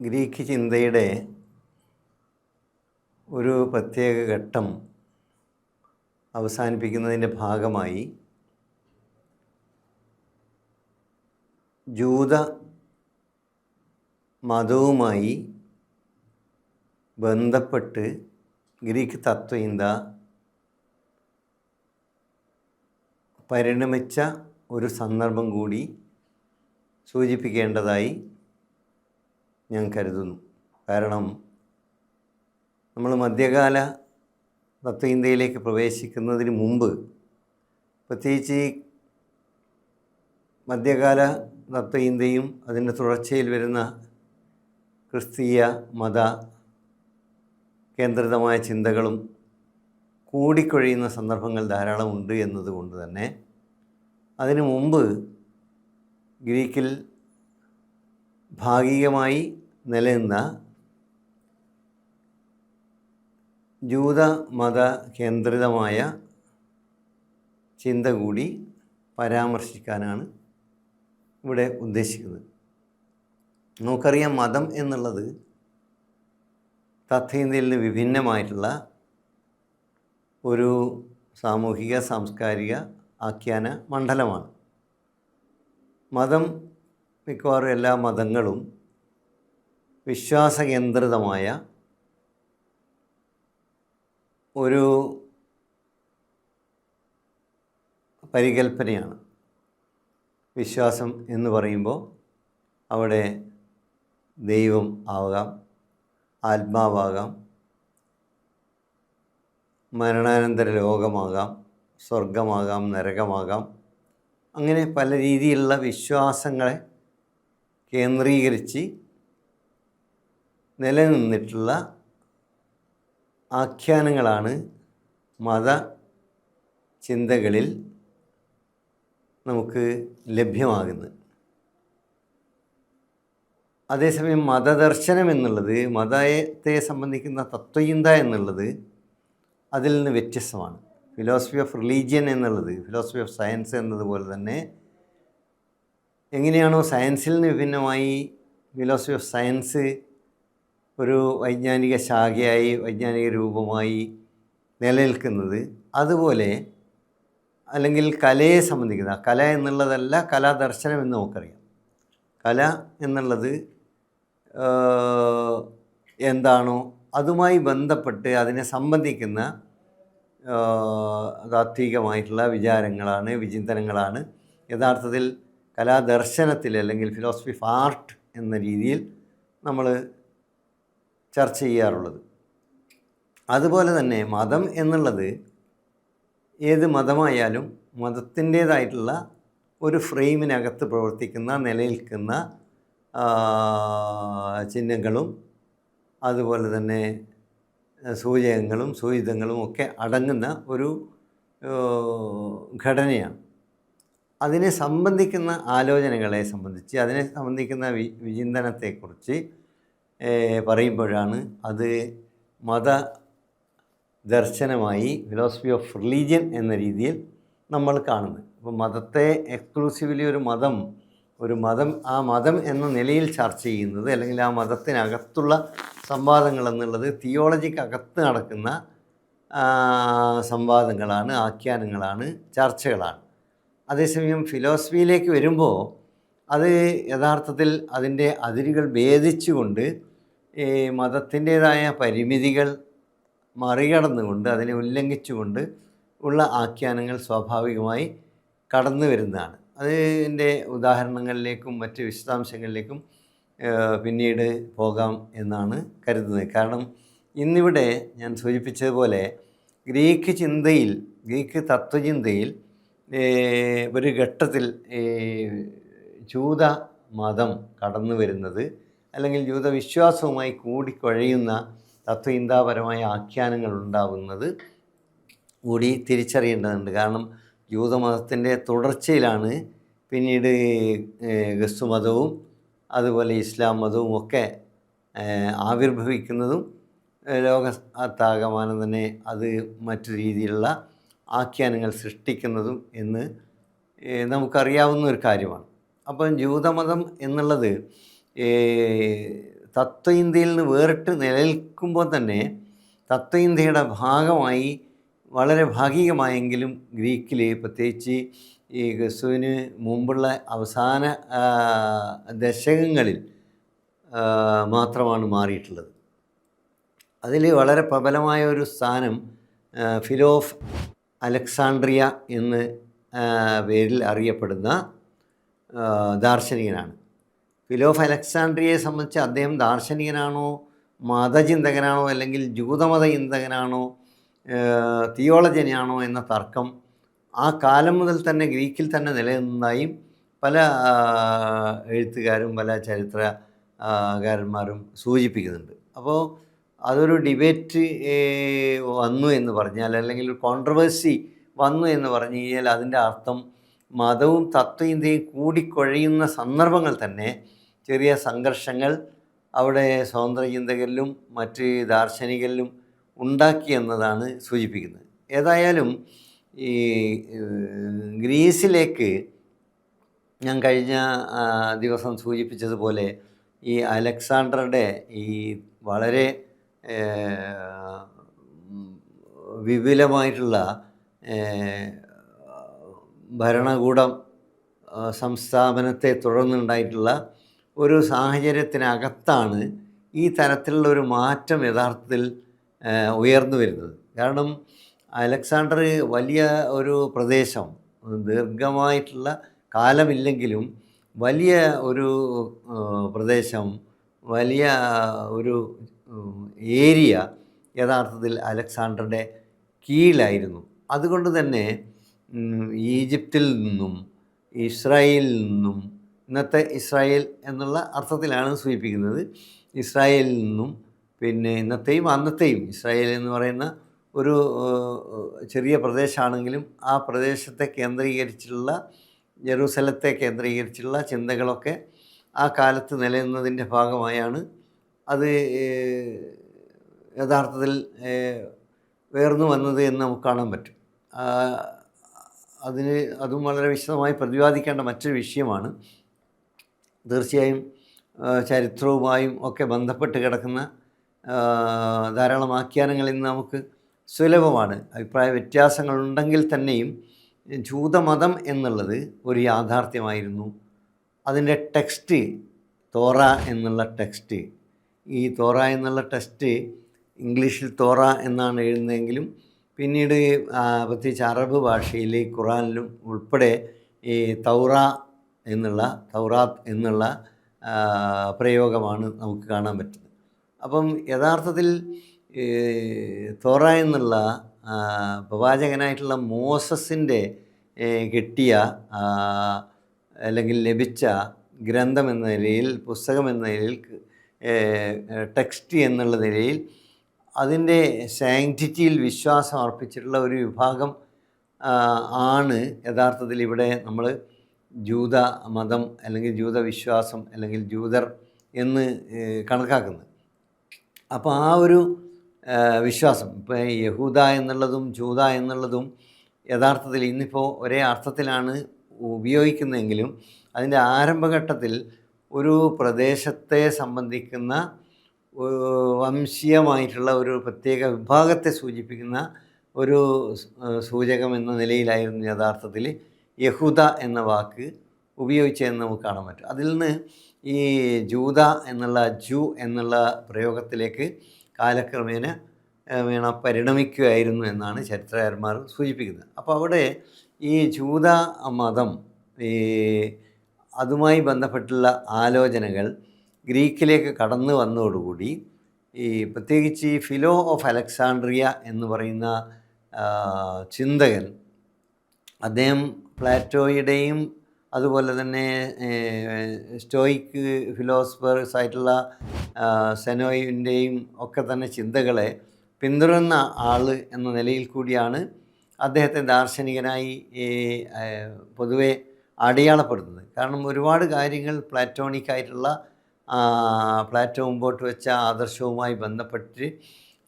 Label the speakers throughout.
Speaker 1: Greek ചിന്തയുടെ ഒരു പ്രത്യേക ഘട്ടം അവസാനിപ്പിക്കുന്നതിൻ്റെ ഭാഗമായി ജൂത മതവുമായി ബന്ധപ്പെട്ട് ഗ്രീക്ക് തത്വചിന്ത പരിണമിച്ച ഒരു സന്ദർഭം കൂടി സൂചിപ്പിക്കേണ്ടതായി ഞാൻ കരുതുന്നു. കാരണം നമ്മൾ മധ്യകാല തത്വചിന്തയിലേക്ക് പ്രവേശിക്കുന്നതിന് മുമ്പ്, പ്രത്യേകിച്ച് മധ്യകാല തത്വചിന്തയും അതിൻ്റെ തുടർച്ചയിൽ വരുന്ന ക്രിസ്തീയ മത കേന്ദ്രിതമായ ചിന്തകളും കൂടിക്കൊഴിയുന്ന സന്ദർഭങ്ങൾ ധാരാളമുണ്ട് എന്നതുകൊണ്ട് തന്നെ അതിനു മുമ്പ് ഗ്രീക്കിൽ ഭാഗികമായി നിലനിന്ന ജൂത മത കേന്ദ്രിതമായ ചിന്ത കൂടി പരാമർശിക്കാനാണ് ഇവിടെ ഉദ്ദേശിക്കുന്നത്. നമുക്കറിയാം, മതം എന്നുള്ളത് തത്വചിന്തയിൽ നിന്ന് വിഭിന്നമായിട്ടുള്ള ഒരു സാമൂഹിക സാംസ്കാരിക ആഖ്യാന മണ്ഡലമാണ്. മതം, മിക്കവാറും എല്ലാ മതങ്ങളും വിശ്വാസകേന്ദ്രിതമായ ഒരു പരികൽപ്പനയാണ്. വിശ്വാസം എന്ന് പറയുമ്പോൾ അവിടെ ദൈവം ആകാം, ആത്മാവാകാം, മരണാനന്തര ലോകമാകാം, സ്വർഗമാകാം, നരകമാകാം. അങ്ങനെ പല രീതിയിലുള്ള വിശ്വാസങ്ങളെ കേന്ദ്രീകരിച്ച് നിലനിന്നിട്ടുള്ള ആഖ്യാനങ്ങളാണ് മതചിന്തകളിൽ നമുക്ക് ലഭ്യമാകുന്നത്. അതേസമയം മതദർശനം എന്നുള്ളത്, മതത്തെ സംബന്ധിക്കുന്ന തത്വചിന്ത എന്നുള്ളത് അതിൽ നിന്ന് വ്യത്യസ്തമാണ്. ഫിലോസഫി ഓഫ് റിലീജിയൻ എന്നുള്ളത് ഫിലോസഫി ഓഫ് സയൻസ് എന്നതുപോലെ തന്നെ എങ്ങനെയാണോ സയൻസിൽ നിന്ന് വിഭിന്നമായി ഫിലോസഫി ഓഫ് സയൻസ് ഒരു വൈജ്ഞാനിക ശാഖയായി, വൈജ്ഞാനിക രൂപമായി നിലനിൽക്കുന്നത്, അതുപോലെ അല്ലെങ്കിൽ കലയെ സംബന്ധിക്കുന്ന, കല എന്നുള്ളതല്ല കലാദർശനം എന്ന് നമുക്കറിയാം. കല എന്നുള്ളത് എന്താണോ അതുമായി ബന്ധപ്പെട്ട് അതിനെ സംബന്ധിക്കുന്ന താത്വികമായിട്ടുള്ള വിചാരങ്ങളാണ്, വിചിന്തനങ്ങളാണ് യഥാർത്ഥത്തിൽ കലാദർശനത്തിൽ അല്ലെങ്കിൽ ഫിലോസഫി ഓഫ് ആർട്ട് എന്ന രീതിയിൽ നമ്മൾ ചർച്ച ചെയ്യാറുള്ളത്. അതുപോലെ തന്നെ മതം എന്നുള്ളത് ഏത് മതമായാലും മതത്തിൻ്റേതായിട്ടുള്ള ഒരു ഫ്രെയിമിനകത്ത് പ്രവർത്തിക്കുന്ന, നിലനിൽക്കുന്ന ചിഹ്നങ്ങളും അതുപോലെ തന്നെ സൂചകങ്ങളും സൂചിതങ്ങളും ഒക്കെ അടങ്ങുന്ന ഒരു ഘടനയാണ്. അതിനെ സംബന്ധിക്കുന്ന ആലോചനകളെ സംബന്ധിച്ച്, അതിനെ സംബന്ധിക്കുന്ന വിചിന്തനത്തെക്കുറിച്ച് പറയുമ്പോഴാണ് അത് മതദർശനമായി ഫിലോസഫി ഓഫ് റിലീജിയൻ എന്ന രീതിയിൽ നമ്മൾ കാണുന്നത്. അപ്പോൾ മതത്തെ എക്സ്ക്ലൂസീവ്ലി ഒരു മതം ആ മതം എന്ന നിലയിൽ ചർച്ച ചെയ്യുന്നത്, അല്ലെങ്കിൽ ആ മതത്തിനകത്തുള്ള സംവാദങ്ങൾ എന്നുള്ളത് തിയോളജിക്കകത്ത് നടക്കുന്ന സംവാദങ്ങളാണ്, ആഖ്യാനങ്ങളാണ്, ചർച്ചകളാണ്. അതേസമയം ഫിലോസഫിയിലേക്ക് വരുമ്പോൾ അത് യഥാർത്ഥത്തിൽ അതിൻ്റെ അതിരുകൾ ഭേദിച്ചുകൊണ്ട് മതത്തിൻ്റേതായ പരിമിതികൾ മറികടന്നുകൊണ്ട്, അതിനെ ഉല്ലംഘിച്ചുകൊണ്ട് ഉള്ള ആഖ്യാനങ്ങൾ സ്വാഭാവികമായി കടന്നു വരുന്നതാണ്. അതിൻ്റെ ഉദാഹരണങ്ങളിലേക്കും മറ്റ് വിശദാംശങ്ങളിലേക്കും പിന്നീട് പോകാം എന്നാണ് കരുതുന്നത്. കാരണം ഇന്നിവിടെ ഞാൻ സൂചിപ്പിച്ചതുപോലെ ഗ്രീക്ക് തത്വചിന്തയിൽ ഒരു ഘട്ടത്തിൽ ജൂത മതം കടന്നു വരുന്നത്, അല്ലെങ്കിൽ ജൂതവിശ്വാസവുമായി കൂടിക്കുഴയുന്ന തത്വചിന്താപരമായ ആഖ്യാനങ്ങൾ ഉണ്ടാകുന്നത് കൂടി തിരിച്ചറിയേണ്ടതുണ്ട്. കാരണം ജൂതമതത്തിൻ്റെ തുടർച്ചയിലാണ് പിന്നീട് ക്രിസ്തു മതവും അതുപോലെ ഇസ്ലാം മതവും ഒക്കെ ആവിർഭവിക്കുന്നതും ലോകത്താകമാനം തന്നെ അത് മറ്റു രീതിയിലുള്ള ആഖ്യാനങ്ങൾ സൃഷ്ടിക്കുന്നതും എന്ന് നമുക്കറിയാവുന്ന ഒരു കാര്യമാണ്. അപ്പം ജൂതമതം എന്നുള്ളത് തത്വ ഇന്ത്യയിൽ നിന്ന് വേറിട്ട് നിലനിൽക്കുമ്പോൾ തന്നെ തത്വ ഇന്ത്യയുടെ ഭാഗമായി വളരെ ഭാഗികമായെങ്കിലും ഗ്രീക്കിൽ, പ്രത്യേകിച്ച് ഈ ക്രിസ്തുവിന് മുമ്പുള്ള അവസാന ദശകങ്ങളിൽ മാത്രമാണ് മാറിയിട്ടുള്ളത്. അതിൽ വളരെ പ്രബലമായ ഒരു സ്ഥാനം ഫിലോ ഓഫ് അലക്സാണ്ട്രിയ എന്ന് പേരിൽ അറിയപ്പെടുന്ന ദാർശനികനാണ്. ഫിലോ ഓഫ് അലക്സാണ്ട്രിയയെ സംബന്ധിച്ച് അദ്ദേഹം ദാർശനികനാണോ, മതചിന്തകനാണോ, അല്ലെങ്കിൽ ജൂതമത ചിന്തകനാണോ, തിയോളജനാണോ എന്ന തർക്കം ആ കാലം മുതൽ തന്നെ ഗ്രീക്കിൽ തന്നെ നിലനിന്നതായും പല എഴുത്തുകാരും പല ചരിത്രകാരന്മാരും സൂചിപ്പിക്കുന്നുണ്ട്. അപ്പോൾ അതൊരു ഡിബേറ്റ് വന്നു എന്ന് പറഞ്ഞാൽ, അല്ലെങ്കിൽ ഒരു കോൺട്രവേഴ്സി വന്നു എന്ന് പറഞ്ഞു കഴിഞ്ഞാൽ അതിൻ്റെ അർത്ഥം മതവും തത്വചിന്തയും കൂടിക്കുഴയുന്ന സന്ദർഭങ്ങൾ തന്നെ ചെറിയ സംഘർഷങ്ങൾ അവിടെ സ്വതന്ത്ര ചിന്തകരിലും മറ്റ് ദാർശനികരിലും ഉണ്ടാക്കി എന്നതാണ് സൂചിപ്പിക്കുന്നത്. ഏതായാലും ഈ ഗ്രീസിലേക്ക് ഞാൻ കഴിഞ്ഞ ദിവസം സൂചിപ്പിച്ചതുപോലെ ഈ അലക്സാണ്ടറുടെ ഈ വളരെ വിപുലമായിട്ടുള്ള ഭരണകൂടം സംസ്ഥാപനത്തെ തുടർന്നുണ്ടായിട്ടുള്ള ഒരു സാഹചര്യത്തിനകത്താണ് ഈ തരത്തിലുള്ള ഒരു മാറ്റം യഥാർത്ഥത്തിൽ ഉയർന്നു വരുന്നത്. കാരണം അലക്സാണ്ടർ വലിയ ഒരു പ്രദേശം, ദീർഘമായിട്ടുള്ള കാലമില്ലെങ്കിലും വലിയ ഒരു പ്രദേശം, വലിയ ഒരു ഏരിയ യഥാർത്ഥത്തിൽ അലക്സാണ്ടറുടെ കീഴിലായിരുന്നു. അതുകൊണ്ട് തന്നെ ഈജിപ്തിൽ നിന്നും ഇസ്രായേലിൽ നിന്നും, ഇന്നത്തെ ഇസ്രായേൽ എന്നുള്ള അർത്ഥത്തിലാണ് സൂചിപ്പിക്കുന്നത്, ഇസ്രായേലിൽ നിന്നും പിന്നെ ഇന്നത്തെയും അന്നത്തെയും ഇസ്രായേൽ എന്ന് പറയുന്ന ഒരു ചെറിയ പ്രദേശമാണെങ്കിലും ആ പ്രദേശത്തെ കേന്ദ്രീകരിച്ചുള്ള, ജെറൂസലത്തെ കേന്ദ്രീകരിച്ചുള്ള ചിന്തകളൊക്കെ ആ കാലത്ത് നിലനിന്നതിൻ്റെ ഭാഗമായാണ് അത് യഥാർത്ഥത്തിൽ ഉയർന്നു വന്നത് എന്ന് നമുക്ക് കാണാൻ പറ്റും. അതും വളരെ വിശദമായി പ്രതിപാദിക്കേണ്ട മറ്റൊരു വിഷയമാണ്. തീർച്ചയായും ചരിത്രവുമായും ഒക്കെ ബന്ധപ്പെട്ട് കിടക്കുന്ന ധാരാളം ആഖ്യാനങ്ങൾ ഇന്ന് നമുക്ക് സുലഭമാണ്. അഭിപ്രായ വ്യത്യാസങ്ങളുണ്ടെങ്കിൽ തന്നെയും ജൂതമതം എന്നുള്ളത് ഒരു യാഥാർത്ഥ്യമായിരുന്നു. അതിൻ്റെ ടെക്സ്റ്റ്, തോറ എന്നുള്ള ടെക്സ്റ്റ്, ഈ തോറ എന്നുള്ള ടെക്സ്റ്റ് ഇംഗ്ലീഷിൽ തോറ എന്നാണ് എഴുതുന്നതെങ്കിലും പിന്നീട് പ്രത്യേകിച്ച് അറബ് ഭാഷയിൽ ഖുറാനിലും ഉൾപ്പെടെ ഈ തൗറാത്ത് എന്നുള്ള പ്രയോഗമാണ് നമുക്ക് കാണാൻ പറ്റുന്നത്. അപ്പം യഥാർത്ഥത്തിൽ തോറ എന്നുള്ള പ്രവാചകനായിട്ടുള്ള മോസസിൻ്റെ കിട്ടിയ അല്ലെങ്കിൽ ലഭിച്ച ഗ്രന്ഥം എന്ന നിലയിൽ, പുസ്തകം എന്ന നിലയിൽ, ടെക്സ്റ്റ് എന്നുള്ള നിലയിൽ അതിൻ്റെ സാങ്ക്ടിറ്റിയിൽ വിശ്വാസം അർപ്പിച്ചിട്ടുള്ള ഒരു വിഭാഗം ആണ് യഥാർത്ഥത്തിൽ ഇവിടെ നമ്മൾ ജൂത മതം അല്ലെങ്കിൽ ജൂതവിശ്വാസം അല്ലെങ്കിൽ ജൂതർ എന്ന് കണക്കാക്കുന്നത്. അപ്പോൾ ആ ഒരു വിശ്വാസം, ഇപ്പോൾ യഹൂദ എന്നുള്ളതും ജൂത എന്നുള്ളതും യഥാർത്ഥത്തിൽ ഇന്നിപ്പോൾ ഒരേ അർത്ഥത്തിലാണ് ഉപയോഗിക്കുന്നതെങ്കിലും അതിൻ്റെ ആരംഭഘട്ടത്തിൽ ഒരു പ്രദേശത്തെ സംബന്ധിക്കുന്ന വംശീയമായിട്ടുള്ള ഒരു പ്രത്യേക വിഭാഗത്തെ സൂചിപ്പിക്കുന്ന ഒരു സൂചകം എന്ന നിലയിലായിരുന്നു യഥാർത്ഥത്തിൽ യഹൂദ എന്ന വാക്ക് ഉപയോഗിച്ചതെന്ന് നമുക്ക് കാണാൻ പറ്റും. അതിൽ നിന്ന് ഈ ജൂത എന്നുള്ള ജൂ എന്നുള്ള പ്രയോഗത്തിലേക്ക് കാലക്രമേണ പരിണമിക്കുകയായിരുന്നു എന്നാണ് ചരിത്രകാരന്മാർ സൂചിപ്പിക്കുന്നത്. അപ്പോൾ അവിടെ ഈ ജൂത മതം, ഈ അതുമായി ബന്ധപ്പെട്ടുള്ള ആലോചനകൾ ഗ്രീക്കിലേക്ക് കടന്നു വന്നതോടുകൂടി ഈ പ്രത്യേകിച്ച് ഈ ഫിലോ ഓഫ് അലക്സാണ്ട്രിയ എന്ന് പറയുന്ന ചിന്തകൻ, അദ്ദേഹം പ്ലാറ്റോയുടെയും അതുപോലെ തന്നെ സ്റ്റോയിക്ക് ഫിലോസഫേഴ്സ് ആയിട്ടുള്ള സെനോയിൻ്റെയും ഒക്കെ തന്നെ ചിന്തകളെ പിന്തുടരുന്ന ആൾ എന്ന നിലയിൽ കൂടിയാണ് അദ്ദേഹത്തെ ദാർശനികനായി പൊതുവെ അടയാളപ്പെടുത്തുന്നത്. കാരണം ഒരുപാട് കാര്യങ്ങൾ പ്ലാറ്റോണിക്കായിട്ടുള്ള പ്ലാറ്റോ മുമ്പോട്ട് വെച്ച ആദർശവുമായി ബന്ധപ്പെട്ട്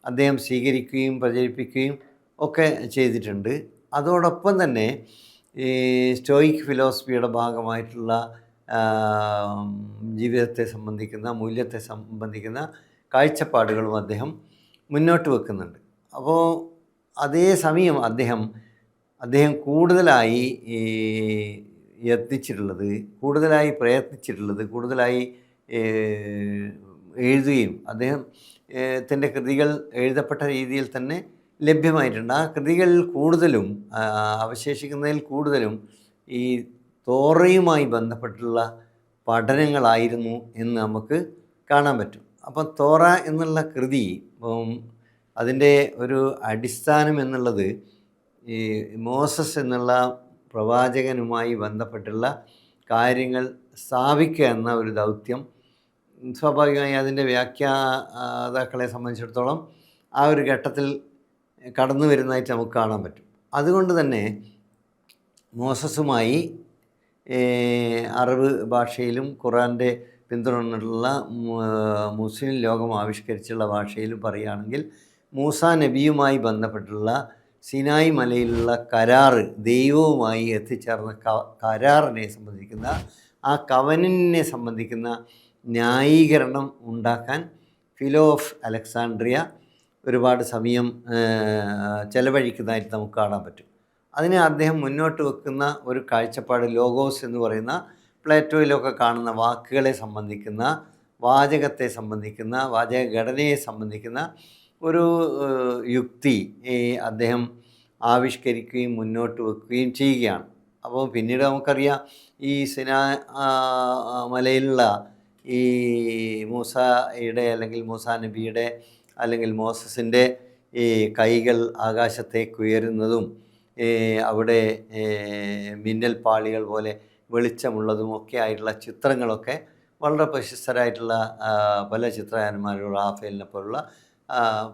Speaker 1: അദ്ദേഹം സ്വീകരിക്കുകയും പ്രചരിപ്പിക്കുകയും ഒക്കെ ചെയ്തിട്ടുണ്ട്. അതോടൊപ്പം തന്നെ ഈ സ്റ്റോയിക് ഫിലോസഫിയുടെ ഭാഗമായിട്ടുള്ള ജീവിതത്തെ സംബന്ധിക്കുന്ന, മൂല്യത്തെ സംബന്ധിക്കുന്ന കാഴ്ചപ്പാടുകളും അദ്ദേഹം മുന്നോട്ട് വെക്കുന്നുണ്ട്. അപ്പോൾ അതേ സമയം അദ്ദേഹം കൂടുതലായി യത്നിച്ചിട്ടുള്ളത്, കൂടുതലായി പ്രയത്നിച്ചിട്ടുള്ളത്, കൂടുതലായി എഴുതുകയും അദ്ദേഹത്തിൻ്റെ കൃതികൾ എഴുതപ്പെട്ട രീതിയിൽ തന്നെ ലഭ്യമായിട്ടുണ്ട്. ആ കൃതികളിൽ കൂടുതലും, അവശേഷിക്കുന്നതിൽ കൂടുതലും ഈ തോറയുമായി ബന്ധപ്പെട്ടുള്ള പഠനങ്ങളായിരുന്നു എന്ന് നമുക്ക് കാണാൻ പറ്റും. അപ്പം തോറ എന്നുള്ള കൃതി, അതിൻ്റെ ഒരു അടിസ്ഥാനം എന്നുള്ളത് ഈ മോസസ് എന്നുള്ള പ്രവാചകനുമായി ബന്ധപ്പെട്ടുള്ള കാര്യങ്ങൾ സ്ഥാപിക്കുക എന്ന ഒരു ദൗത്യം സ്വാഭാവികമായി അതിൻ്റെ വ്യാഖ്യാതാക്കളെ സംബന്ധിച്ചിടത്തോളം ആ ഒരു ഘട്ടത്തിൽ കടന്നു വരുന്നതായിട്ട് നമുക്ക് കാണാൻ പറ്റും. അതുകൊണ്ട് തന്നെ മോസസുമായി അറബ് ഭാഷയിലും ഖുറാൻ്റെ പിന്തുടർന്നിട്ടുള്ള മുസ്ലിം ലോകം ആവിഷ്കരിച്ചുള്ള ഭാഷയിലും പറയുകയാണെങ്കിൽ മൂസാ നബിയുമായി ബന്ധപ്പെട്ടുള്ള സിനായ് മലയിലുള്ള കരാറ്, ദൈവവുമായി എത്തിച്ചേർന്ന കരാറിനെ സംബന്ധിക്കുന്ന, ആ കവനനെ സംബന്ധിക്കുന്ന ന്യായീകരണം ഉണ്ടാക്കാൻ ഫിലോ ഓഫ് അലക്സാണ്ട്രിയ ഒരുപാട് സമയം ചെലവഴിക്കുന്നതായിട്ട് നമുക്ക് കാണാൻ പറ്റും. അതിന് അദ്ദേഹം മുന്നോട്ട് വെക്കുന്ന ഒരു കാഴ്ചപ്പാട് ലോഗോസ് എന്ന് പറയുന്ന പ്ലേറ്റോയിലൊക്കെ കാണുന്ന വാക്കുകളെ സംബന്ധിക്കുന്ന, വാചകത്തെ സംബന്ധിക്കുന്ന, വാചകഘടനയെ സംബന്ധിക്കുന്ന ഒരു യുക്തി അദ്ദേഹം ആവിഷ്കരിക്കുകയും മുന്നോട്ട് വെക്കുകയും ചെയ്യുകയാണ്. അപ്പോൾ പിന്നീട് നമുക്കറിയാം ഈ മലയിലുള്ള ഈ മൂസയുടെ അല്ലെങ്കിൽ മൂസാ നബിയുടെ അല്ലെങ്കിൽ മോസസിൻ്റെ ഈ കൈകൾ ആകാശത്തേക്ക് ഉയരുന്നതും അവിടെ മിന്നൽ പാളികൾ പോലെ വെളിച്ചമുള്ളതും ഒക്കെ ആയിട്ടുള്ള ചിത്രങ്ങളൊക്കെ വളരെ പ്രശസ്തരായിട്ടുള്ള പല ചിത്രകാരന്മാരും, റാഫേലിനെ പോലുള്ള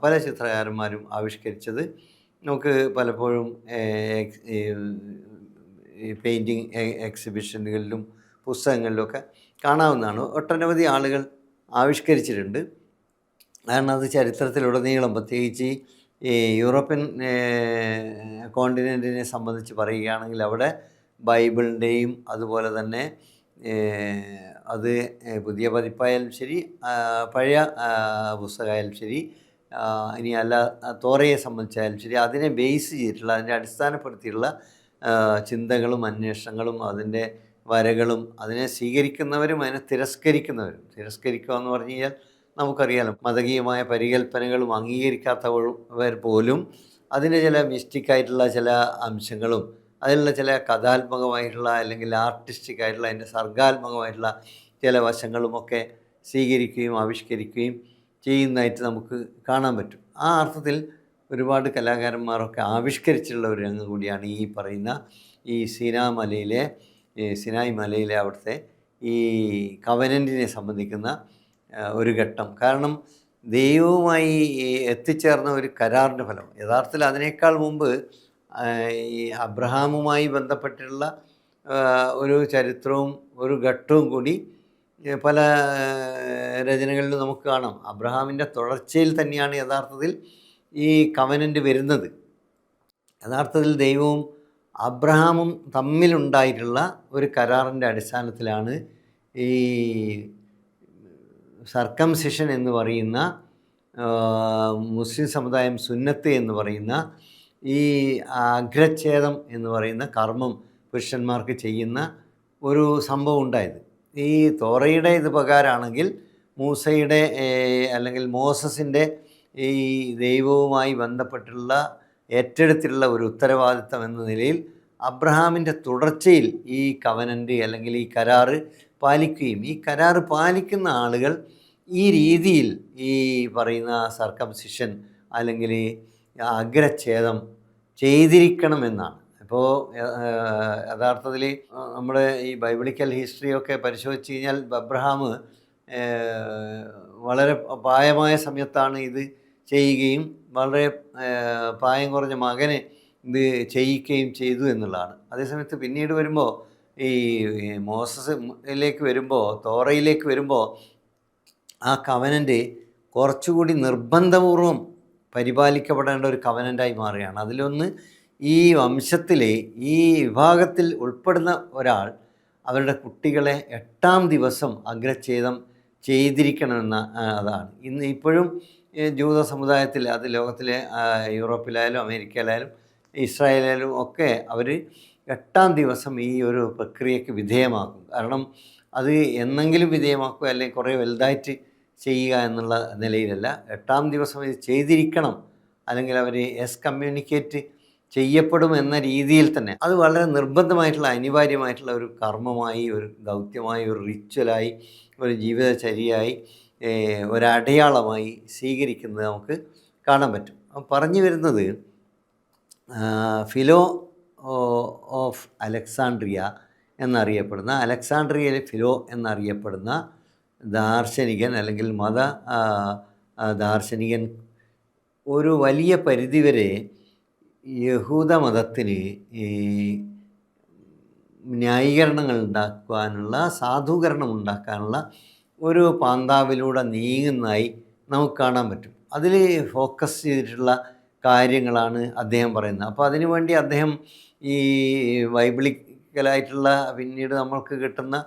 Speaker 1: പല ചിത്രകാരന്മാരും ആവിഷ്കരിച്ചത് നമുക്ക് പലപ്പോഴും പെയിൻറ്റിങ് എക്സിബിഷനുകളിലും പുസ്തകങ്ങളിലുമൊക്കെ കാണാവുന്നതാണ്. ഒട്ടനവധി ആളുകൾ ആവിഷ്കരിച്ചിട്ടുണ്ട്. കാരണം അത് ചരിത്രത്തിലുടനീളം, പ്രത്യേകിച്ച് ഈ യൂറോപ്യൻ കോണ്ടിനെൻറ്റിനെ സംബന്ധിച്ച് പറയുകയാണെങ്കിൽ അവിടെ ബൈബിളിൻ്റെയും അതുപോലെ തന്നെ അത് പുതിയ പതിപ്പായാലും ശരി, പഴയ പുസ്തകമായാലും ശരി, ഇനി അല്ല തോറയെ സംബന്ധിച്ചായാലും ശരി, അതിനെ ബേസ് ചെയ്തിട്ടുള്ള, അതിനെ അടിസ്ഥാനപ്പെടുത്തിയിട്ടുള്ള ചിന്തകളും അന്വേഷണങ്ങളും അതിൻ്റെ വരകളും, അതിനെ സ്വീകരിക്കുന്നവരും അതിനെ തിരസ്കരിക്കുന്നവരും. തിരസ്കരിക്കുക എന്ന് പറഞ്ഞു കഴിഞ്ഞാൽ നമുക്കറിയാലോ, മതകീയമായ പരികല്പനകളും അംഗീകരിക്കാത്തവർ പോലും അതിൻ്റെ ചില മിസ്റ്റിക്കായിട്ടുള്ള ചില അംശങ്ങളും അതിലുള്ള ചില കഥാത്മകമായിട്ടുള്ള അല്ലെങ്കിൽ ആർട്ടിസ്റ്റിക് ആയിട്ടുള്ള അതിൻ്റെ സർഗാത്മകമായിട്ടുള്ള ചില വശങ്ങളുമൊക്കെ സ്വീകരിക്കുകയും ആവിഷ്കരിക്കുകയും ചെയ്യുന്നതായിട്ട് നമുക്ക് കാണാൻ പറ്റും. ആ അർത്ഥത്തിൽ ഒരുപാട് കലാകാരന്മാരൊക്കെ ആവിഷ്കരിച്ചിട്ടുള്ള ഒരു രംഗം കൂടിയാണ് ഈ പറയുന്ന ഈ സിനായ് മലയിലെ അവിടുത്തെ ഈ കവനൻറ്റിനെ സംബന്ധിക്കുന്ന ഒരു ഘട്ടം. കാരണം ദൈവവുമായി എത്തിച്ചേർന്ന ഒരു കരാറിൻ്റെ ഫലം. യഥാർത്ഥത്തിൽ അതിനേക്കാൾ മുമ്പ് ഈ അബ്രഹാമുമായി ബന്ധപ്പെട്ടിട്ടുള്ള ഒരു ചരിത്രവും ഒരു ഘട്ടവും കൂടി പല രചനകളിലും നമുക്ക് കാണാം. അബ്രഹാമിൻ്റെ തുടർച്ചയിൽ തന്നെയാണ് യഥാർത്ഥത്തിൽ ഈ കവനൻ്റ് വരുന്നത്. യഥാർത്ഥത്തിൽ ദൈവവും അബ്രഹാമും തമ്മിലുണ്ടായിട്ടുള്ള ഒരു കരാറിൻ്റെ അടിസ്ഥാനത്തിലാണ് ഈ സർക്കംസിഷൻ എന്ന് പറയുന്ന, മുസ്ലിം സമുദായം സുന്നത്ത് എന്ന് പറയുന്ന ഈ അഗ്രച്ഛേദം എന്ന് പറയുന്ന കർമ്മം പുരുഷന്മാർക്ക് ചെയ്യുന്ന ഒരു സംഭവം ഉണ്ടായത്. ഈ തോറയുടെ ഇത് പ്രകാരമാണെങ്കിൽ മൂസയുടെ അല്ലെങ്കിൽ മോസസിൻ്റെ ഈ ദൈവവുമായി ബന്ധപ്പെട്ടുള്ള ഏറ്റെടുത്തിട്ടുള്ള ഒരു ഉത്തരവാദിത്തം എന്ന നിലയിൽ അബ്രഹാമിൻ്റെ തുടർച്ചയിൽ ഈ കവനൻ്റ് അല്ലെങ്കിൽ ഈ കരാറ് പാലിക്കുകയും, ഈ കരാറ് പാലിക്കുന്ന ആളുകൾ ഈ രീതിയിൽ ഈ പറയുന്ന സർക്കംസിഷൻ അല്ലെങ്കിൽ അഗ്രച്ഛേദം ചെയ്തിരിക്കണമെന്നാണ്. ഇപ്പോൾ യഥാർത്ഥത്തിൽ നമ്മുടെ ഈ ബൈബിളിക്കൽ ഹിസ്റ്ററിയൊക്കെ പരിശോധിച്ച് കഴിഞ്ഞാൽ അബ്രഹാം വളരെ പ്രായമായ സമയത്താണ് ഇത് ചെയ്യുകയും വളരെ പ്രായം കുറഞ്ഞ മകനെ ഇത് ചെയ്യിക്കുകയും ചെയ്തു എന്നുള്ളതാണ്. അതേസമയത്ത് പിന്നീട് വരുമ്പോൾ ഈ മോസസിലേക്ക് വരുമ്പോൾ, തോറയിലേക്ക് വരുമ്പോൾ ആ കവനൻ്റ് കുറച്ചുകൂടി നിർബന്ധപൂർവം പരിപാലിക്കപ്പെടേണ്ട ഒരു കവനൻ്റായി മാറുകയാണ്. അതിലൊന്ന് ഈ വംശത്തിലെ ഈ വിഭാഗത്തിൽ ഉൾപ്പെടുന്ന ഒരാൾ അവരുടെ കുട്ടികളെ 8-ാം ദിവസം അഗ്രച്ഛേദം ചെയ്തിരിക്കണമെന്ന അതാണ്. ഇപ്പോഴും ജൂത സമുദായത്തിൽ, അത് ലോകത്തിലെ യൂറോപ്പിലായാലും അമേരിക്കയിലായാലും ഇസ്രായേലിലായാലും ഒക്കെ അവർ 8-ാം ദിവസം ഈ ഒരു പ്രക്രിയയ്ക്ക് വിധേയമാക്കും. കാരണം അത് എന്നെങ്കിലും വിധേയമാക്കുക, അല്ലെങ്കിൽ കുറേ വലുതായിട്ട് ചെയ്യുക എന്നുള്ള നിലയിലല്ല. 8-ാം ദിവസം ഇത് ചെയ്തിരിക്കണം, അല്ലെങ്കിൽ അവർ കമ്മ്യൂണിക്കേറ്റ് ചെയ്യപ്പെടും എന്ന രീതിയിൽ തന്നെ അത് വളരെ നിർബന്ധമായിട്ടുള്ള, അനിവാര്യമായിട്ടുള്ള ഒരു കർമ്മമായി, ഒരു ദൗത്യമായി, ഒരു റിച്വലായി, ഒരു ജീവിതചര്യയായി, ഒരടയാളമായി സ്വീകരിക്കുന്നത് നമുക്ക് കാണാൻ പറ്റും. പറഞ്ഞു വരുന്നത്, ഫിലോ ഓഫ് അലക്സാണ്ട്രിയ എന്നറിയപ്പെടുന്ന, അലക്സാണ്ട്രിയയിലെ ഫിലോ എന്നറിയപ്പെടുന്ന ദാർശനികൻ അല്ലെങ്കിൽ ദാർശനികൻ ഒരു വലിയ പരിധിവരെ യഹൂദ മതത്തിന് ന്യായീകരണങ്ങൾ ഉണ്ടാക്കാനുള്ള, സാധൂകരണം ഉണ്ടാക്കാനുള്ള ഒരു പാന്താവിലൂടെ നീങ്ങുന്നതായി നമുക്ക് കാണാൻ പറ്റും. അതിൽ ഫോക്കസ് ചെയ്തിട്ടുള്ള കാര്യങ്ങളാണ് അദ്ദേഹം പറയുന്നത്. അപ്പോൾ അതിനുവേണ്ടി അദ്ദേഹം ഈ ബൈബിളിക്കലായിട്ടുള്ള പിന്നീട് നമ്മൾക്ക് കിട്ടുന്ന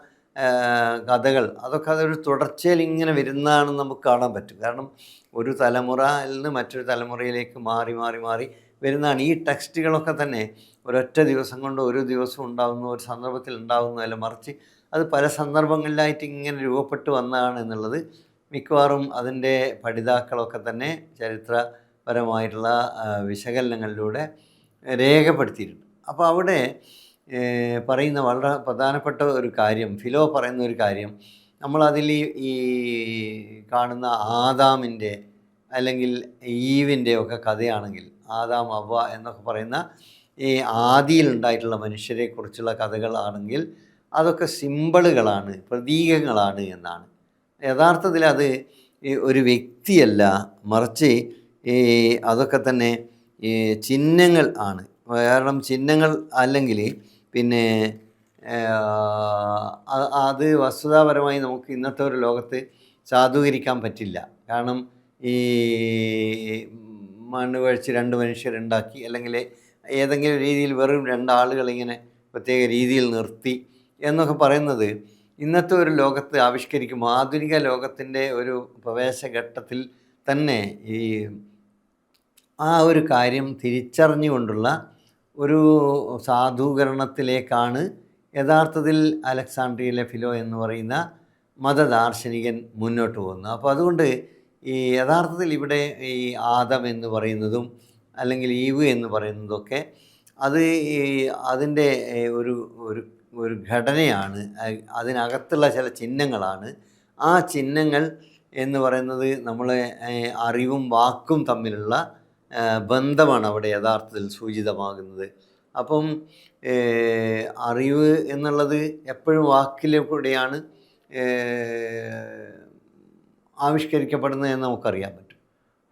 Speaker 1: കഥകൾ, അതൊക്കെ അതൊരു തുടർച്ചയിൽ ഇങ്ങനെ വരുന്നതാണെന്ന് നമുക്ക് കാണാൻ പറ്റും. കാരണം ഒരു തലമുറയിൽ നിന്ന് മറ്റൊരു തലമുറയിലേക്ക് മാറി മാറി മാറി വരുന്നതാണ്. ഈ ടെക്സ്റ്റുകളൊക്കെ തന്നെ ഒരൊറ്റ ദിവസം കൊണ്ട് ഒരു ദിവസം ഉണ്ടാകുന്നു, ഒരു സന്ദർഭത്തിൽ ഉണ്ടാകുന്നതല്ല, മറിച്ച് അത് പല സന്ദർഭങ്ങളിലായിട്ട് ഇങ്ങനെ രൂപപ്പെട്ടു വന്നതാണ് എന്നുള്ളത് മിക്കവാറും അതിൻ്റെ പഠിതാക്കളൊക്കെ തന്നെ ചരിത്രപരമായിട്ടുള്ള വിശകലനങ്ങളിലൂടെ രേഖപ്പെടുത്തിയിട്ടുണ്ട്. അപ്പോൾ അവിടെ പറയുന്ന വളരെ പ്രധാനപ്പെട്ട ഒരു കാര്യം, ഫിലോ പറയുന്ന ഒരു കാര്യം, നമ്മളതിൽ ഈ കാണുന്ന ആദാമിൻ്റെ അല്ലെങ്കിൽ ഈവിൻ്റെ ഒക്കെ കഥയാണെങ്കിൽ, ആദാം അവ്വ എന്നൊക്കെ പറയുന്ന ഈ ആദിയിലുണ്ടായിട്ടുള്ള മനുഷ്യരെക്കുറിച്ചുള്ള കഥകളാണെങ്കിൽ അതൊക്കെ സിമ്പിളുകളാണ്, പ്രതീകങ്ങളാണ് എന്നാണ്. യഥാർത്ഥത്തിൽ അത് ഒരു വ്യക്തിയല്ല, മറിച്ച് അതൊക്കെ തന്നെ ചിഹ്നങ്ങൾ ആണ്. കാരണം ചിഹ്നങ്ങൾ അല്ലെങ്കിൽ പിന്നെ അത് വസ്തുതാപരമായി നമുക്ക് ഇന്നത്തെ ഒരു ലോകത്ത് സാധൂകരിക്കാൻ പറ്റില്ല. കാരണം ഈ മണ്ണ് കുഴച്ച് 2 മനുഷ്യരുണ്ടാക്കി, അല്ലെങ്കിൽ ഏതെങ്കിലും രീതിയിൽ വെറും 2 ആളുകളിങ്ങനെ പ്രത്യേക രീതിയിൽ നിർത്തി എന്നൊക്കെ പറയുന്നത് ഇന്നത്തെ ഒരു ലോകത്ത് ആവിഷ്കരിക്കുമ്പോൾ, ആധുനിക ലോകത്തിൻ്റെ ഒരു പ്രവേശഘട്ടത്തിൽ തന്നെ ഈ ആ ഒരു കാര്യം തിരിച്ചറിഞ്ഞുകൊണ്ടുള്ള ഒരു സാധൂകരണത്തിലേക്കാണ് യഥാർത്ഥത്തിൽ അലക്സാണ്ട്രിയയിലെ ഫിലോ എന്ന് പറയുന്ന മതദാർശനികൻ മുന്നോട്ട് പോകുന്നത്. അപ്പോൾ അതുകൊണ്ട് ഈ യഥാർത്ഥത്തിൽ ഇവിടെ ഈ ആദം എന്ന് പറയുന്നതും അല്ലെങ്കിൽ ഈവ് എന്ന് പറയുന്നതൊക്കെ അത് അതിൻ്റെ ഒരു ഒരു ഒരു ഘടനയാണ്, അതിനകത്തുള്ള ചില ചിഹ്നങ്ങളാണ്. ആ ചിഹ്നങ്ങൾ എന്ന് പറയുന്നത് നമ്മളെ അറിവും വാക്കും തമ്മിലുള്ള ബന്ധമാണ് അവിടെ യഥാർത്ഥത്തിൽ സൂചിതമാകുന്നത്. അപ്പം അറിവ് എന്നുള്ളത് എപ്പോഴും വാക്കിലൂടെയാണ് ആവിഷ്കരിക്കപ്പെടുന്നത് എന്ന് നമുക്കറിയാൻ പറ്റും.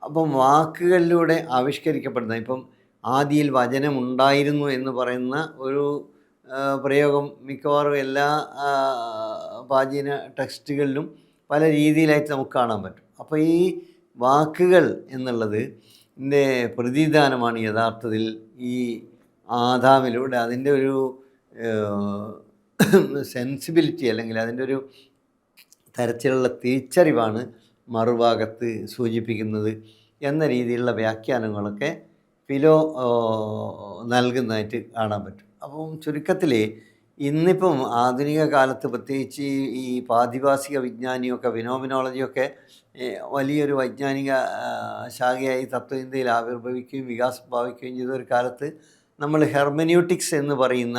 Speaker 1: അപ്പം വാക്കുകളിലൂടെ ആവിഷ്കരിക്കപ്പെടുന്ന, ഇപ്പം ആദിയിൽ വചനമുണ്ടായിരുന്നു എന്ന് പറയുന്ന ഒരു പ്രയോഗം മിക്കവാറും എല്ലാ പ്രാചീന ടെക്സ്റ്റുകളിലും പല രീതിയിലായിട്ട് നമുക്ക് കാണാൻ പറ്റും. അപ്പോൾ ഈ വാക്കുകൾ എന്നുള്ളത് ഇതിൻ്റെ പ്രതിദാനമാണ് യഥാർത്ഥത്തിൽ ഈ ആദാമിലൂടെ അതിൻ്റെ ഒരു സെൻസിബിലിറ്റി, അല്ലെങ്കിൽ അതിൻ്റെ ഒരു തരത്തിലുള്ള തിരിച്ചറിവാണ് മറുഭാഗത്ത് സൂചിപ്പിക്കുന്നത് എന്ന രീതിയിലുള്ള വ്യാഖ്യാനങ്ങളൊക്കെ ഫിലോ നൽകുന്നതായിട്ട് കാണാൻ പറ്റും. അപ്പം ചുരുക്കത്തിൽ ഇന്നിപ്പം ആധുനിക കാലത്ത് പ്രത്യേകിച്ച് ഈ പാതിഭാസിക വിജ്ഞാനിയൊക്കെ, ഫിനോമിനോളജിയൊക്കെ വലിയൊരു വൈജ്ഞാനിക ശാഖയായി തത്വചിന്തയിൽ ആവിർഭവിക്കുകയും വികാസം ഭാവിക്കുകയും ചെയ്ത ഒരു കാലത്ത് നമ്മൾ ഹെർമന്യൂട്ടിക്സ് എന്ന് പറയുന്ന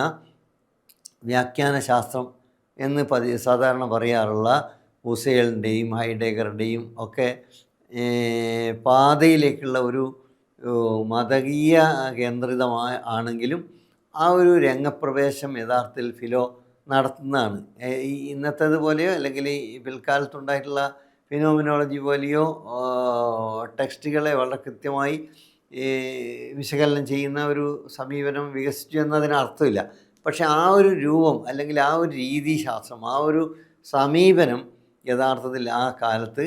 Speaker 1: വ്യാഖ്യാന ശാസ്ത്രം എന്ന് സാധാരണ പറയാറുള്ള ഹുസൈലിൻ്റെയും ഹൈഡെഗറുടെയും ഒക്കെ പാതയിലേക്കുള്ള ഒരു മതകീയ കേന്ദ്രിതമായ ആണെങ്കിലും ആ ഒരു രംഗപ്രവേശം യഥാർത്ഥത്തിൽ ഫിലോ നടത്തുന്നതാണ്. ഇന്നത്തേതുപോലെയോ അല്ലെങ്കിൽ ഈ പിൽക്കാലത്തുണ്ടായിട്ടുള്ള ഫിനോമിനോളജി പോലെയോ ടെക്സ്റ്റുകളെ വളരെ കൃത്യമായി വിശകലനം ചെയ്യുന്ന ഒരു സമീപനം വികസിച്ചു എന്നതിന് അർത്ഥമില്ല. പക്ഷെ ആ ഒരു രൂപം അല്ലെങ്കിൽ ആ ഒരു രീതിശാസ്ത്രം, ആ ഒരു സമീപനം യഥാർത്ഥത്തിൽ ആ കാലത്ത്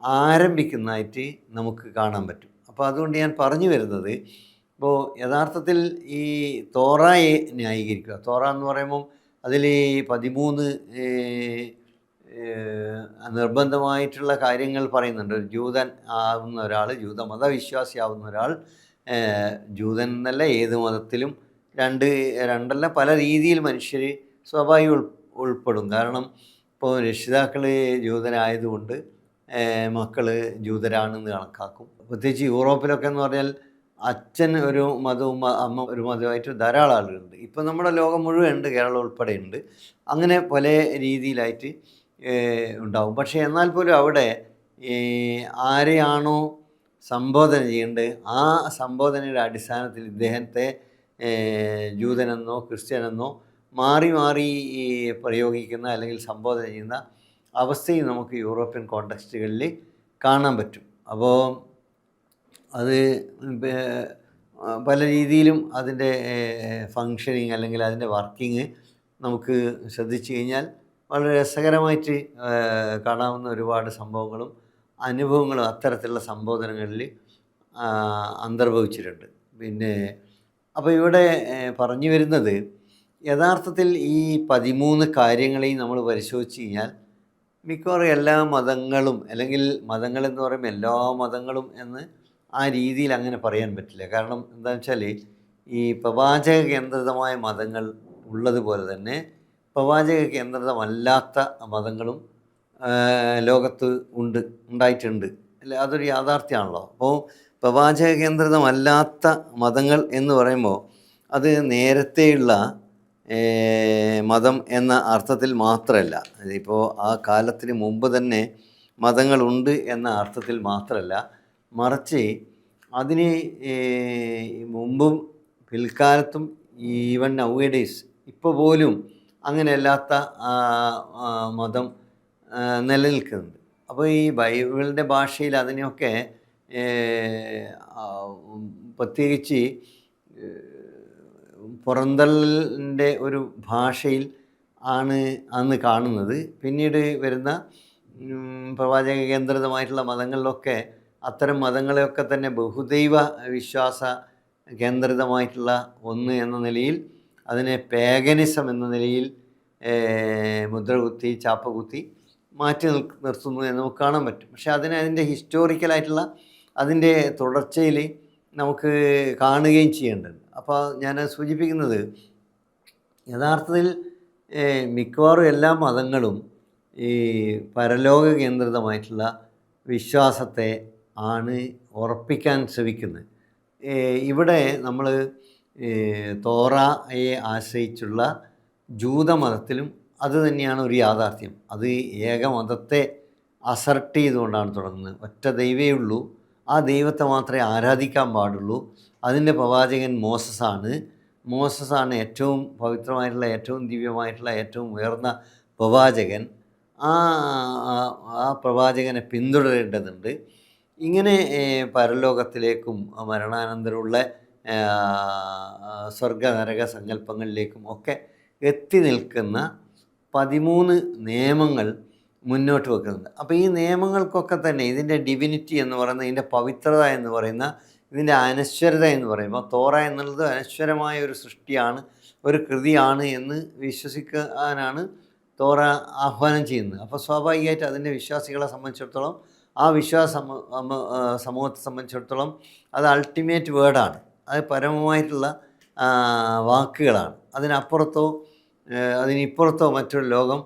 Speaker 1: ആരംഭിക്കുന്നതായിട്ട് നമുക്ക് കാണാൻ പറ്റും. അപ്പോൾ അതുകൊണ്ട് ഞാൻ പറഞ്ഞു വരുന്നത്, ഇപ്പോൾ യഥാർത്ഥത്തിൽ ഈ തോറയെ ന്യായീകരിക്കുക, തോറ എന്ന് പറയുമ്പം അതിൽ 13 നിർബന്ധമായിട്ടുള്ള കാര്യങ്ങൾ പറയുന്നുണ്ട്. ഒരു ജൂതൻ ആവുന്ന ഒരാൾ, ജൂതമതവിശ്വാസിയാവുന്ന ഒരാൾ, ജൂതൻ എന്നല്ല ഏത് മതത്തിലും രണ്ടല്ല പല രീതിയിൽ മനുഷ്യർ സ്വാഭാവികം ഉൾപ്പെടും. കാരണം ഇപ്പോൾ രക്ഷിതാക്കൾ ജൂതരായതുകൊണ്ട് മക്കൾ ജൂതരാണെന്ന് കണക്കാക്കും. പ്രത്യേകിച്ച് യൂറോപ്പിലൊക്കെ എന്ന് പറഞ്ഞാൽ അച്ഛൻ ഒരു മതവും അമ്മ ഒരു മതവുമായിട്ട് ധാരാളം ആളുകളുണ്ട്. ഇപ്പം നമ്മുടെ ലോകം മുഴുവൻ ഉണ്ട്, കേരളം ഉൾപ്പെടെ ഉണ്ട്. അങ്ങനെ പല രീതിയിലായിട്ട് ഉണ്ടാവും. പക്ഷേ എന്നാൽ പോലും അവിടെ ആരെയാണോ സംബോധന ചെയ്യേണ്ടത് ആ സംബോധനയുടെ അടിസ്ഥാനത്തിൽ ഇദ്ദേഹത്തെ ജൂതനെന്നോ ക്രിസ്ത്യനെന്നോ മാറി മാറി പ്രയോഗിക്കുന്ന അല്ലെങ്കിൽ സംബോധന ചെയ്യുന്ന അവസ്ഥയും നമുക്ക് യൂറോപ്യൻ കോണ്ടെക്സ്റ്റുകളിൽ കാണാൻ പറ്റും. അപ്പോൾ അത് പല രീതിയിലും അതിൻ്റെ ഫങ്ഷനിങ് അല്ലെങ്കിൽ അതിൻ്റെ വർക്കിംഗ് നമുക്ക് ശ്രദ്ധിച്ചു കഴിഞ്ഞാൽ വളരെ രസകരമായിട്ട് കാണാവുന്ന ഒരുപാട് സംഭവങ്ങളും അനുഭവങ്ങളും അത്തരത്തിലുള്ള സംബോധനകളിൽ അന്തർഭവിച്ചിട്ടുണ്ട്. പിന്നെ അപ്പോൾ ഇവിടെ പറഞ്ഞു വരുന്നത് യഥാർത്ഥത്തിൽ ഈ 13 കാര്യങ്ങളെയും നമ്മൾ പരിശോധിച്ച് കഴിഞ്ഞാൽ മിക്കവാറും എല്ലാ മതങ്ങളും, അല്ലെങ്കിൽ മതങ്ങളെന്ന് പറയുമ്പോൾ എല്ലാ മതങ്ങളും എന്ന് ആ രീതിയിൽ അങ്ങനെ പറയാൻ പറ്റില്ല. കാരണം എന്താണെന്ന് വെച്ചാൽ ഈ പ്രവാചക കേന്ദ്രിതമായ മതങ്ങൾ ഉള്ളതുപോലെ തന്നെ പ്രവാചക കേന്ദ്രിതമല്ലാത്ത മതങ്ങളും ലോകത്ത് ഉണ്ടായിട്ടുണ്ട്. അല്ല, അതൊരു യാഥാർത്ഥ്യമാണല്ലോ. അപ്പോൾ പ്രവാചക കേന്ദ്രിതമല്ലാത്ത മതങ്ങൾ എന്ന് പറയുമ്പോൾ അത് നേരത്തെയുള്ള മതം എന്ന അർത്ഥത്തിൽ മാത്രമല്ല, ഇപ്പോൾ ആ കാലത്തിന് മുമ്പ് തന്നെ മതങ്ങളുണ്ട് എന്ന അർത്ഥത്തിൽ മാത്രമല്ല, മറിച്ച് അതിന് മുമ്പും പിൽക്കാലത്തും ഈവൻ നൗ എ ഡേയ്സ് ഇപ്പോൾ പോലും അങ്ങനെയല്ലാത്ത മതം നിലനിൽക്കുന്നുണ്ട്. അപ്പോൾ ഈ ബൈബിളിൻ്റെ ഭാഷയിൽ അതിനെയൊക്കെ പ്രത്യേകിച്ച് പുറന്തള്ളിൻ്റെ ഒരു ഭാഷയിൽ ആണ് അന്ന് കാണുന്നത്. പിന്നീട് വരുന്ന പ്രവാചക കേന്ദ്രിതമായിട്ടുള്ള മതങ്ങളിലൊക്കെ അത്തരം മതങ്ങളെയൊക്കെ തന്നെ ബഹുദൈവ വിശ്വാസ കേന്ദ്രിതമായിട്ടുള്ള ഒന്ന് എന്ന നിലയിൽ, അതിനെ പേഗനിസം എന്ന നിലയിൽ മുദ്രകുത്തി ചാപ്പകുത്തി മാറ്റി നിർത്തുന്നു എന്ന് നമുക്ക് കാണാൻ പറ്റും. പക്ഷെ അതിൻ്റെ ഹിസ്റ്റോറിക്കലായിട്ടുള്ള അതിൻ്റെ തുടർച്ചയിൽ നമുക്ക് കാണുകയും ചെയ്യേണ്ടത്. അപ്പോൾ ഞാൻ സൂചിപ്പിക്കുന്നത് യഥാർത്ഥത്തിൽ മിക്കവാറും എല്ലാ മതങ്ങളും ഈ പരലോക കേന്ദ്രിതമായിട്ടുള്ള വിശ്വാസത്തെ ആണ് ഉറപ്പിക്കാൻ ശ്രമിക്കുന്നത്. ഇവിടെ നമ്മൾ തോറയെ ആശ്രയിച്ചുള്ള ജൂതമതത്തിലും അത് തന്നെയാണ് ഒരു യാഥാർത്ഥ്യം. അത് ഏകമതത്തെ അസർട്ട് ചെയ്തുകൊണ്ടാണ് തുടങ്ങുന്നത്. ഒറ്റ ദൈവമേ ഉള്ളൂ, ആ ദൈവത്തെ മാത്രമേ ആരാധിക്കാൻ പാടുള്ളൂ. അതിൻ്റെ പ്രവാചകൻ മോസസാണ് ഏറ്റവും പവിത്രമായിട്ടുള്ള, ഏറ്റവും ദിവ്യമായിട്ടുള്ള, ഏറ്റവും ഉയർന്ന പ്രവാചകൻ. ആ പ്രവാചകനെ പിന്തുടരേണ്ടതുണ്ട്. ഇങ്ങനെ പരലോകത്തിലേക്കും മരണാനന്തരമുള്ള സ്വർഗ നരക സങ്കല്പങ്ങളിലേക്കും ഒക്കെ എത്തി നിൽക്കുന്ന 13 നിയമങ്ങൾ മുന്നോട്ട് വെക്കുന്നുണ്ട്. അപ്പോൾ ഈ നിയമങ്ങൾക്കൊക്കെ തന്നെ ഇതിൻ്റെ ഡിവിനിറ്റി എന്ന് പറയുന്ന, ഇതിൻ്റെ പവിത്രത എന്ന് പറയുന്ന, ഇതിൻ്റെ അനശ്വരത എന്ന് പറയുമ്പോൾ തോറ എന്നുള്ളത് അനശ്വരമായ ഒരു സൃഷ്ടിയാണ്, ഒരു കൃതിയാണ് എന്ന് വിശ്വസിക്കാനാണ് തോറ ആഹ്വാനം ചെയ്യുന്നത്. അപ്പോൾ സ്വാഭാവികമായിട്ട് അതിൻ്റെ വിശ്വാസികളെ സംബന്ധിച്ചിടത്തോളം, ആ സമൂഹത്തെ സംബന്ധിച്ചിടത്തോളം അത് അൾട്ടിമേറ്റ് വേർഡാണ്, അത് പരമമായിട്ടുള്ള വാക്കുകളാണ്. അതിനിപ്പുറത്തോ മറ്റൊരു ലോകം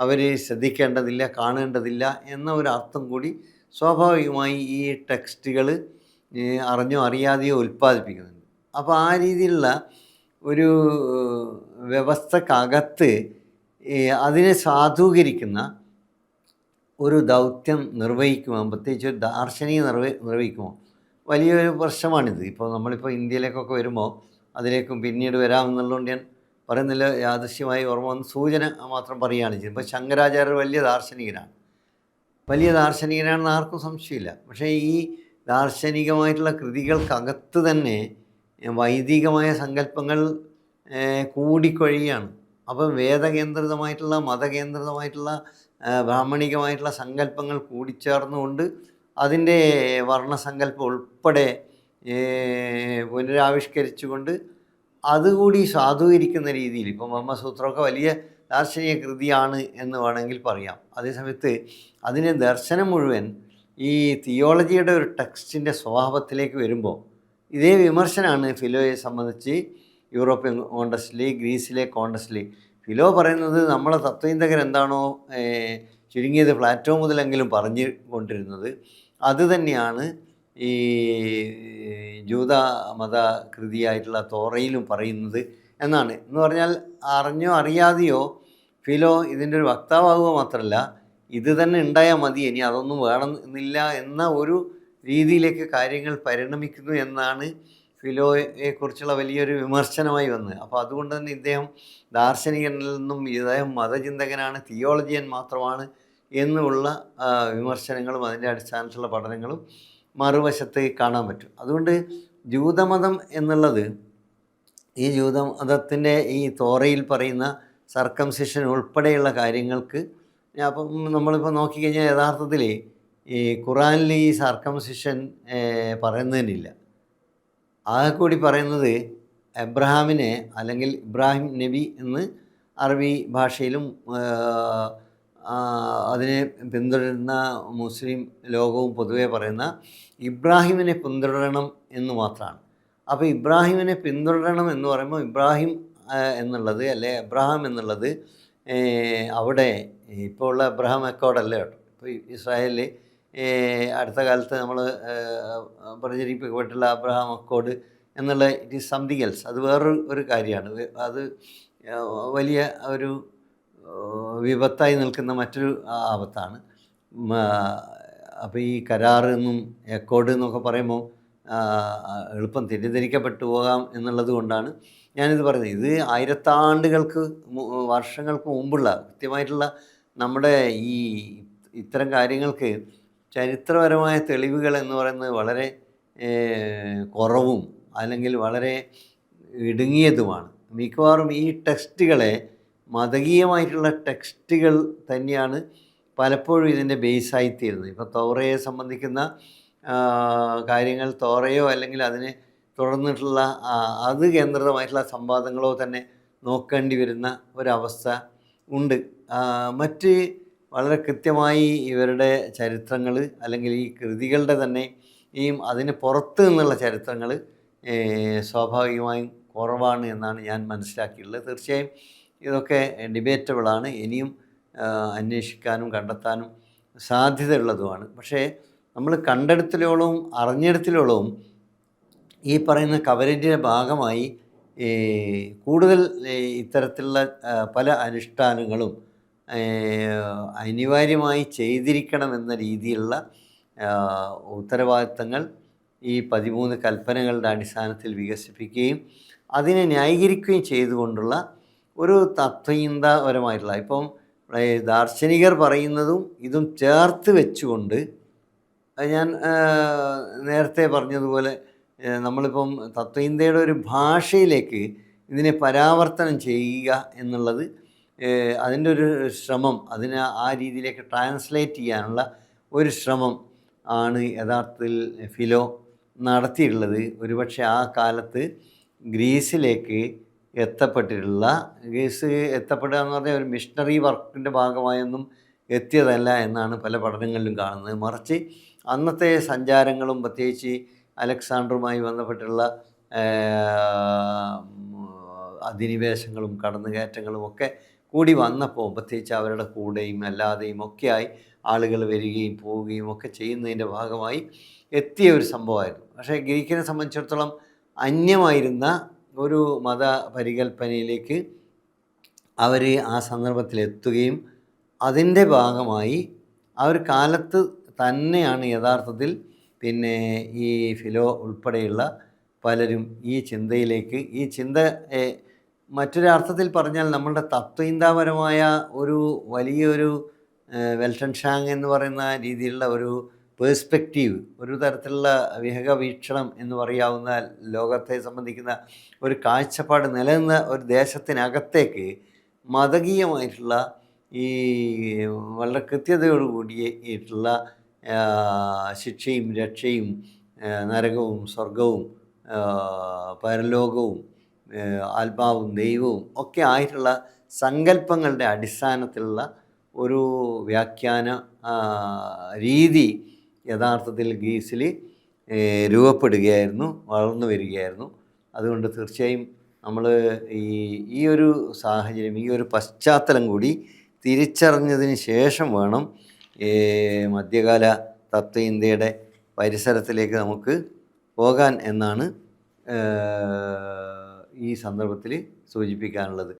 Speaker 1: അവർ ശ്രദ്ധിക്കേണ്ടതില്ല, കാണേണ്ടതില്ല എന്ന ഒരു അർത്ഥം കൂടി സ്വാഭാവികമായി ഈ ടെക്സ്റ്റുകൾ അറിഞ്ഞോ അറിയാതെയോ ഉൽപ്പാദിപ്പിക്കുന്നുണ്ട്. അപ്പോൾ ആ രീതിയിലുള്ള ഒരു വ്യവസ്ഥക്കകത്ത് അതിനെ സാധൂകരിക്കുന്ന ഒരു ദൗത്യം നിർവഹിക്കുമോ, പ്രത്യേകിച്ച് ഒരു ദാർശനിക നിർവഹിക്കുമോ, വലിയൊരു പ്രശ്നമാണിത്. ഇപ്പോൾ നമ്മളിപ്പോൾ ഇന്ത്യയിലേക്കൊക്കെ വരുമ്പോൾ അതിലേക്കും പിന്നീട് വരാമെന്നുള്ളതുകൊണ്ട് ഞാൻ പറയുന്നില്ല, യാദൃശ്യമായി ഓർമ്മ വന്ന് സൂചന മാത്രം പറയുകയാണ് ചെയ്യുന്നത്. ഇപ്പോൾ ശങ്കരാചാര്യർ വലിയ ദാർശനികനാണെന്ന് ആർക്കും സംശയമില്ല. പക്ഷേ ഈ ദാർശനികമായിട്ടുള്ള കൃതികൾക്കകത്ത് തന്നെ വൈദികമായ സങ്കല്പങ്ങൾ കൂടിക്കൊഴിയാണ്. അപ്പം വേദകേന്ദ്രിതമായിട്ടുള്ള, മതകേന്ദ്രിതമായിട്ടുള്ള, ബ്രാഹ്മണികമായിട്ടുള്ള സങ്കല്പങ്ങൾ കൂടിച്ചേർന്നുകൊണ്ട് അതിൻ്റെ വർണ്ണസങ്കല്പം ഉൾപ്പെടെ പുനരാവിഷ്കരിച്ചുകൊണ്ട് അതുകൂടി സാധൂകരിക്കുന്ന രീതിയിൽ ഇപ്പം ബ്രഹ്മസൂത്രമൊക്കെ വലിയ ദാർശനിക കൃതിയാണ് എന്ന് വേണമെങ്കിൽ പറയാം. അതേസമയത്ത് അതിനെ ദർശനം മുഴുവൻ ഈ തിയോളജിയുടെ ഒരു ടെക്സ്റ്റിൻ്റെ സ്വഭാവത്തിലേക്ക് വരുമ്പോൾ ഇതേ വിമർശനമാണ് ഫിലോയെ സംബന്ധിച്ച് യൂറോപ്യൻ കോണ്ടസ്റ്റിൽ, ഗ്രീസിലെ കോണ്ടസ്റ്റിൽ. ഫിലോ പറയുന്നത് നമ്മളെ തത്വചിന്തകരെന്താണോ ചുരുങ്ങിയത് പ്ലാറ്റോ മുതലെങ്കിലും പറഞ്ഞു കൊണ്ടിരുന്നത് അത് തന്നെയാണ് ഈ ജൂത മത കൃതിയായിട്ടുള്ള തോറയിലും പറയുന്നത് എന്നാണ്. എന്ന് പറഞ്ഞാൽ അറിഞ്ഞോ അറിയാതെയോ ഫിലോ ഇതിൻ്റെ ഒരു വക്താവാകുക മാത്രമല്ല, ഇത് തന്നെ ഉണ്ടായാൽ മതി, ഇനി അതൊന്നും വേണമെന്നില്ല എന്ന ഒരു രീതിയിലേക്ക് കാര്യങ്ങൾ പരിണമിക്കുന്നു എന്നാണ് ഫിലോയെക്കുറിച്ചുള്ള വലിയൊരു വിമർശനമായി വന്നത്. അപ്പോൾ അതുകൊണ്ട് തന്നെ ഇദ്ദേഹം ദാർശനികനിൽ നിന്നും ഇദ്ദേഹം മതചിന്തകനാണ്, തിയോളജിയൻ മാത്രമാണ് എന്നുള്ള വിമർശനങ്ങളും അതിൻ്റെ അടിസ്ഥാനത്തിലുള്ള പഠനങ്ങളും മറുവശത്ത് കാണാൻ പറ്റും. അതുകൊണ്ട് ജൂതമതം എന്നുള്ളത് ഈ ജൂതമതത്തിൻ്റെ ഈ തോറയിൽ പറയുന്ന സർക്കംസിഷൻ ഉൾപ്പെടെയുള്ള കാര്യങ്ങൾക്ക് അപ്പം നമ്മളിപ്പോൾ നോക്കിക്കഴിഞ്ഞാൽ യഥാർത്ഥത്തിൽ ഈ ഖുറാനിൽ ഈ സർക്കംസിഷൻ പറയുന്നതിനില്ല. ആകെ കൂടി പറയുന്നത് എബ്രഹാമിനെ അല്ലെങ്കിൽ ഇബ്രാഹിം നബി എന്ന് അറബി ഭാഷയിലും അതിനെ പിന്തുടരുന്ന മുസ്ലിം ലോകവും പൊതുവെ പറയുന്ന ഇബ്രാഹിമിനെ പിന്തുടരണം എന്ന് മാത്രമാണ്. അപ്പോൾ ഇബ്രാഹിമിനെ പിന്തുടരണം എന്ന് പറയുമ്പോൾ ഇബ്രാഹിം എന്നുള്ളത് അല്ലെ എബ്രഹാം എന്നുള്ളത് അവിടെ ഇപ്പോൾ ഉള്ള എബ്രഹാം അക്കോർഡല്ല കേട്ടോ. ഇപ്പോൾ ഇസ്രായേലിൽ അടുത്ത കാലത്ത് നമ്മൾ പ്രചരിപ്പിക്കപ്പെട്ടുള്ള അബ്രഹാം അക്കോർഡ് എന്നുള്ള ഇറ്റ് ഈസ് സംതിങ് എൽസ്. അത് വേറൊരു കാര്യമാണ്. അത് വലിയ ഒരു വിപത്തായി നിൽക്കുന്ന മറ്റൊരു ആപത്താണ്. അപ്പോൾ ഈ കരാർ എന്നും അക്കോർഡ് എന്നൊക്കെ പറയുമ്പോൾ എളുപ്പം തെറ്റിദ്ധരിക്കപ്പെട്ടു പോകാം എന്നുള്ളത് കൊണ്ടാണ് ഞാനിത് പറയുന്നത്. ഇത് ആയിരത്താണ്ടുകൾക്ക് വർഷങ്ങൾക്ക് മുമ്പുള്ള കൃത്യമായിട്ടുള്ള നമ്മുടെ ഈ ഇത്തരം കാര്യങ്ങൾക്ക് ചരിത്രപരമായ തെളിവുകൾ എന്ന് പറയുന്നത് വളരെ കുറവും അല്ലെങ്കിൽ വളരെ ഇടുങ്ങിയതുമാണ്. മിക്കവാറും ഈ ടെക്സ്റ്റുകളെ മതകീയമായിട്ടുള്ള ടെക്സ്റ്റുകൾ തന്നെയാണ് പലപ്പോഴും ഇതിൻ്റെ ബേസായിത്തീരുന്നത്. ഇപ്പോൾ തോറയെ സംബന്ധിക്കുന്ന കാര്യങ്ങൾ തോറയോ അല്ലെങ്കിൽ അതിനെ തുടർന്നിട്ടുള്ള അത് കേന്ദ്രിതമായിട്ടുള്ള സംവാദങ്ങളോ തന്നെ നോക്കേണ്ടി വരുന്ന ഒരവസ്ഥ ഉണ്ട്. മറ്റ് വളരെ കൃത്യമായി ഇവരുടെ ചരിത്രങ്ങൾ അല്ലെങ്കിൽ ഈ കൃതികളുടെ തന്നെ ഈ അതിന് പുറത്ത് നിന്നുള്ള ചരിത്രങ്ങൾ സ്വാഭാവികമായും കുറവാണ് എന്നാണ് ഞാൻ മനസ്സിലാക്കിയിട്ടുള്ളത്. തീർച്ചയായും ഇതൊക്കെ ഡിബേറ്റബിളാണ്, ഇനിയും അന്വേഷിക്കാനും കണ്ടെത്താനും സാധ്യതയുള്ളതുമാണ്. പക്ഷേ നമ്മൾ കണ്ടെടുത്തിലോളവും അറിഞ്ഞെടുത്തിലോളവും ഈ പറയുന്ന കവറേജിൻ്റെ ഭാഗമായി കൂടുതൽ ഇത്തരത്തിലുള്ള പല അനുഷ്ഠാനങ്ങളും അനിവാര്യമായി ചെയ്തിരിക്കണമെന്ന രീതിയിലുള്ള ഉത്തരവാദിത്തങ്ങൾ ഈ 13 കൽപ്പനകളുടെ അടിസ്ഥാനത്തിൽ വികസിപ്പിക്കുകയും അതിനെ ന്യായീകരിക്കുകയും ചെയ്തുകൊണ്ടുള്ള ഒരു തത്വചിന്താപരമായിട്ടുള്ള ഇപ്പം ദാർശനികർ പറയുന്നതും ഇതും ചേർത്ത് വെച്ചുകൊണ്ട് ഞാൻ നേരത്തെ പറഞ്ഞതുപോലെ നമ്മളിപ്പം തത്വചിന്തയുടെ ഒരു ഭാഷയിലേക്ക് ഇതിനെ പരാവർത്തനം ചെയ്യുക എന്നുള്ളത് അതിൻ്റെ ഒരു ശ്രമം, അതിനെ ആ രീതിയിലേക്ക് ട്രാൻസ്ലേറ്റ് ചെയ്യാനുള്ള ഒരു ശ്രമം ആണ് യഥാർത്ഥത്തിൽ ഫിലോ നടത്തിയിട്ടുള്ളത്. ഒരുപക്ഷെ ആ കാലത്ത് ഗ്രീസിലേക്ക് ഗ്രീസ് എത്തപ്പെടുക എന്ന് പറഞ്ഞാൽ ഒരു മിഷണറി വർക്കിൻ്റെ ഭാഗമായൊന്നും എത്തിയതല്ല എന്നാണ് പല പഠനങ്ങളിലും കാണുന്നത്. മറിച്ച് അന്നത്തെ സഞ്ചാരങ്ങളും പ്രത്യേകിച്ച് അലക്സാണ്ടറുമായി ബന്ധപ്പെട്ടുള്ള അധിനിവേശങ്ങളും കടന്നുകയറ്റങ്ങളും ഒക്കെ കൂടി വന്നപ്പോൾ പ്രത്യേകിച്ച് അവരുടെ കൂടെയും അല്ലാതെയും ഒക്കെയായി ആളുകൾ വരികയും പോവുകയും ഒക്കെ ചെയ്യുന്നതിൻ്റെ ഭാഗമായി എത്തിയ ഒരു സംഭവമായിരുന്നു. പക്ഷേ ഗ്രീക്കിനെ സംബന്ധിച്ചിടത്തോളം അന്യമായിരുന്ന ഒരു മതപരികൽപ്പനയിലേക്ക് അവർ ആ സന്ദർഭത്തിൽ എത്തുകയും അതിൻ്റെ ഭാഗമായി ആ ഒരു കാലത്ത് തന്നെയാണ് യഥാർത്ഥത്തിൽ പിന്നെ ഈ ഫിലോ ഉൾപ്പെടെയുള്ള പലരും ഈ ചിന്തയിലേക്ക് ഈ ചിന്ത മറ്റൊരർത്ഥത്തിൽ പറഞ്ഞാൽ നമ്മളുടെ തത്വചിന്താപരമായ ഒരു വലിയൊരു വെൽട്ടൻഷാങ് എന്ന് പറയുന്ന രീതിയിലുള്ള ഒരു പേഴ്സ്പെക്റ്റീവ്, ഒരു തരത്തിലുള്ള വിഹകവീക്ഷണം എന്ന് പറയാവുന്ന ലോകത്തെ സംബന്ധിക്കുന്ന ഒരു കാഴ്ചപ്പാട് നിലനിന്ന ഒരു ദേശത്തിനകത്തേക്ക് മതകീയമായിട്ടുള്ള ഈ വളരെ കൃത്യതയോടുകൂടിയിട്ടുള്ള ശിക്ഷയും രക്ഷയും നരകവും സ്വർഗവും പരലോകവും ആത്മാവും ദൈവവും ഒക്കെ ആയിട്ടുള്ള സങ്കല്പങ്ങളുടെ അടിസ്ഥാനത്തിലുള്ള ഒരു വ്യാഖ്യാന രീതി യഥാർത്ഥത്തിൽ ഗ്രീസിൽ രൂപപ്പെടുകയായിരുന്നു, വളർന്നു വരികയായിരുന്നു. അതുകൊണ്ട് തീർച്ചയായും നമ്മൾ ഈ ഒരു സാഹചര്യം, ഈ ഒരു പശ്ചാത്തലം കൂടി തിരിച്ചറിഞ്ഞതിന് ശേഷം വേണം മധ്യകാല തത്വ ഇന്ത്യയുടെ പരിസരത്തിലേക്ക് നമുക്ക് പോകാൻ എന്നാണ് ഈ സന്ദർഭത്തിൽ സൂചിപ്പിക്കാനുള്ളത്.